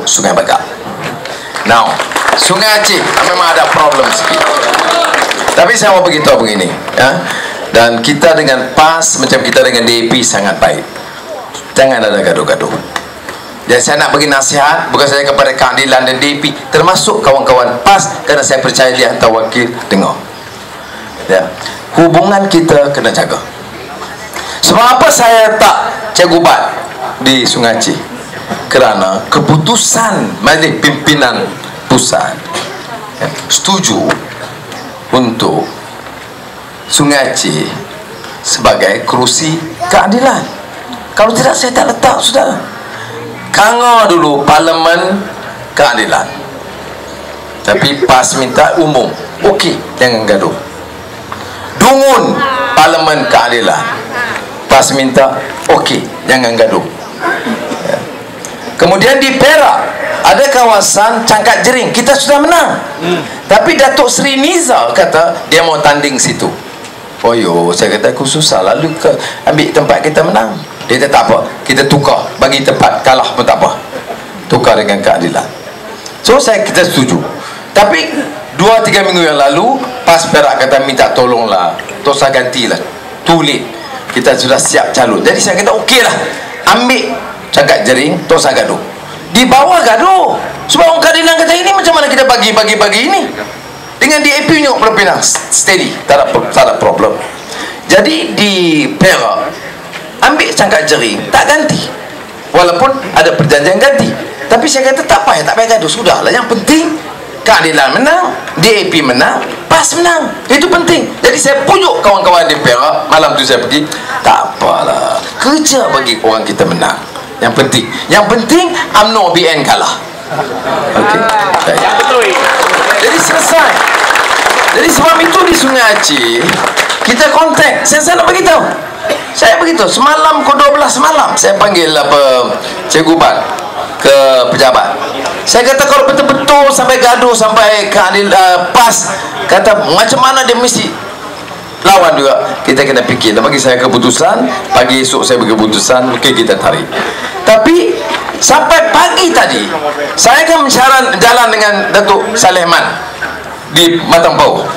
Sungai Bagak. Now, Sungai Aceh memang ada problem sikit. Tapi saya mau beritahu begini, ya. Dan kita dengan PAS macam kita dengan DAP sangat baik. Jangan ada gaduh-gaduh. Dan saya nak bagi nasihat, bukan saya kepada keadilan dan DAP, termasuk kawan-kawan PAS, kerana saya percaya dia hantar wakil dengar. Ya. Hubungan kita kena jaga. Sebab apa saya tak Cikgu Bat di Sungai Aceh? Kerana keputusan majlis pimpinan pusat setuju untuk Sungai Aceh sebagai kerusi keadilan. Kalau tidak saya tak letak, saudara. Kanga dulu Parlimen Keadilan, tapi PAS minta umum. Okey, jangan gaduh. Dungun Parlimen Keadilan, PAS minta okey, jangan gaduh. Ya. Kemudian di Perak ada kawasan Cangkat Jering, kita sudah menang. Tapi Datuk Seri Niza kata dia mau tanding situ. Oh yo, saya kata aku susah, lalu ambil tempat kita menang. Dia kata tak apa, kita tukar, bagi tempat, kalah pun tak apa, tukar dengan keadilan. So kita setuju. Tapi 2-3 minggu yang lalu PAS Perak kata minta tolonglah, Tosa gantilah, too late, kita sudah siap calon. Jadi saya kata okey lah, ambil Cangkat Jering, Tosa gaduh. Di bawah gaduh, sebab orang keadilan kata ini macam mana kita bagi ini. Dengan DAP nyok berpindah steady, tak ada problem. Jadi di Perak ambil Cangkat Jering, tak ganti, walaupun ada perjanjian ganti. Tapi saya kata tak payah, tak payah gaduh, sudahlah. Yang penting keadilan menang, DAP menang, PAS menang, itu penting. Jadi saya pujuk kawan-kawan di Perak, malam tu saya pergi, tak apalah, kerja bagi orang kita menang. Yang penting UMNO BN kalah. Okey, jadi selesai. Jadi sebab itu di Sungai Aceh kita kontak. Saya nak beritahu, semalam pukul 12 malam saya panggil Cikgu Bat ke pejabat. Saya kata kalau betul-betul sampai gaduh, sampai PAS kata macam mana dia mesti lawan juga, kita kena fikir. Dan bagi saya keputusan, pagi esok saya bagi keputusan, okey kita tarik. Tapi sampai pagi tadi saya akan jalan dengan Datuk Saleman di Matampau,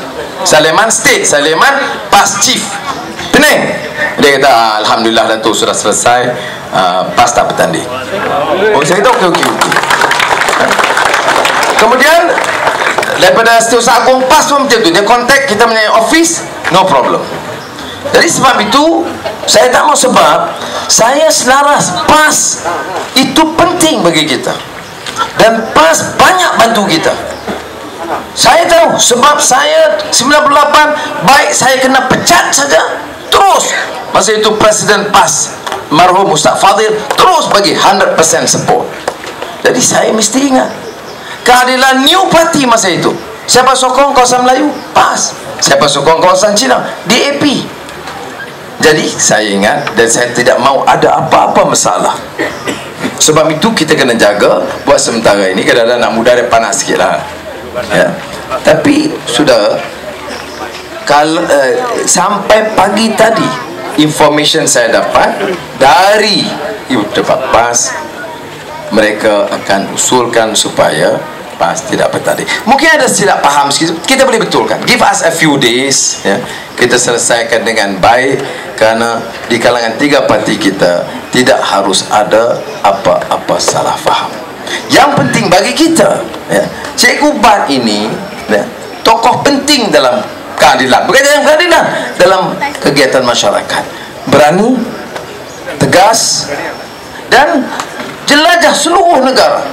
Saleman State, Saleman PAS Chief Penang. Dia kata alhamdulillah Datuk sudah selesai, PAS tak bertanding. Oh, saya kata okey. Kemudian daripada Setiausaha Agung PAS pun macam tu, dia kontak kita punya office, no problem. Jadi sebab itu saya tak mau, sebab saya selaras PAS itu penting bagi kita, dan PAS banyak bantu kita. Saya tahu, sebab saya 98 baik saya kena pecat saja, terus masa itu Presiden PAS marhum Ustaz Fadil terus bagi 100% support. Jadi saya mesti ingat keadilan New Party masa itu. Siapa sokong kawasan Melayu? PAS. Siapa sokong kawasan Cina? DAP. Jadi saya ingat, dan saya tidak mau ada apa-apa masalah. Sebab itu kita kena jaga. Buat sementara ini kadang-kadang nak mudah dia panas sikit lah, ya. Tapi sudah kalau sampai pagi tadi information saya dapat dari Ibu Tempat PAS, mereka akan usulkan supaya PAS tidak bertanding. Mungkin ada silap faham sikit, kita boleh betulkan. Give us a few days, ya. Kita selesaikan dengan baik, kerana di kalangan 3 parti kita tidak harus ada apa-apa salah faham. Yang penting bagi kita, ya, Cikgu Bat ini, ya, tokoh penting dalam keadilan, bukan dalam keadilan, dalam kegiatan masyarakat. Berani, tegas, dan jelajah seluruh negara,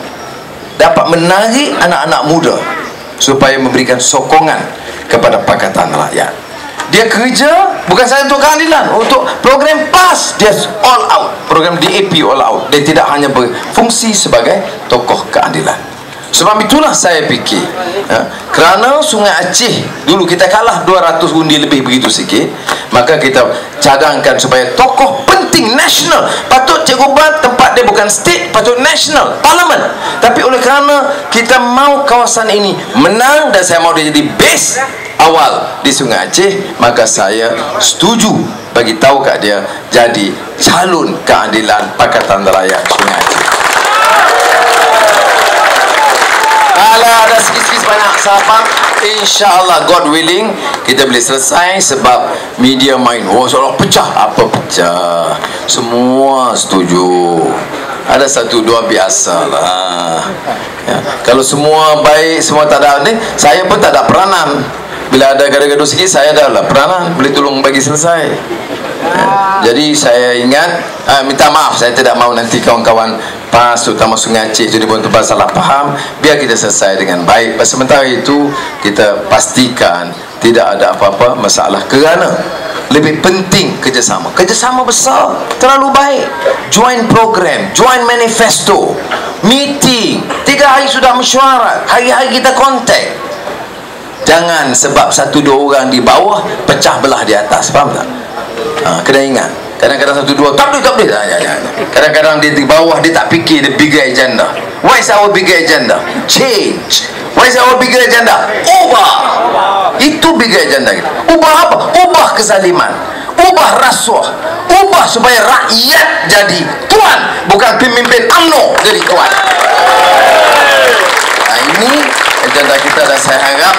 dapat menarik anak-anak muda supaya memberikan sokongan kepada Pakatan Rakyat. Dia kerja bukan saja untuk keadilan, untuk program PAS dia all out, program DAP all out. Dia tidak hanya berfungsi sebagai tokoh keadilan. Sebab itulah saya fikir, ya, kerana Sungai Aceh dulu kita kalah 200 undi lebih begitu sikit, maka kita cadangkan supaya tokoh penting nasional. Patut Cikgu Bat tempat dia bukan state, patut nasional, parlimen. Tapi oleh kerana kita mau kawasan ini menang, dan saya mau dia jadi base awal di Sungai Aceh, maka saya setuju bagi tahu kat dia jadi calon keadilan Pakatan Rakyat Sungai Aceh. sabar, insya-Allah God willing kita boleh selesai. Sebab media main, oh seolah pecah. Apa pecah? Semua setuju. Ada satu dua biasalah ya. Kalau semua baik, semua tak ada ni, saya pun tak ada peranan. Bila ada gaduh-gaduh sikit, saya dah lah peranan, boleh tolong bagi selesai ya. Jadi saya ingat, minta maaf, saya tidak mau nanti kawan-kawan PAS terutama Sungai Aceh itu dibuat tempat salah faham. Biar kita selesai dengan baik. Sementara itu kita pastikan tidak ada apa-apa masalah, kerana lebih penting kerjasama. Kerjasama besar, terlalu baik. Join program, join manifesto, meeting, 3 hari sudah mesyuarat, hari-hari kita kontak. Jangan sebab 1-2 orang di bawah pecah belah di atas, faham tak? Kena ingat, kadang-kadang 1-2 tak boleh. Kadang-kadang dia di bawah, dia tak fikir the bigger agenda. What is our bigger agenda? Change. What is our bigger agenda? Ubah. Itu bigger agenda kita. Ubah apa? Ubah kezaliman, ubah rasuah, ubah supaya rakyat jadi tuan, bukan pemimpin UMNO jadi tuan. Ini agenda kita, dan saya harap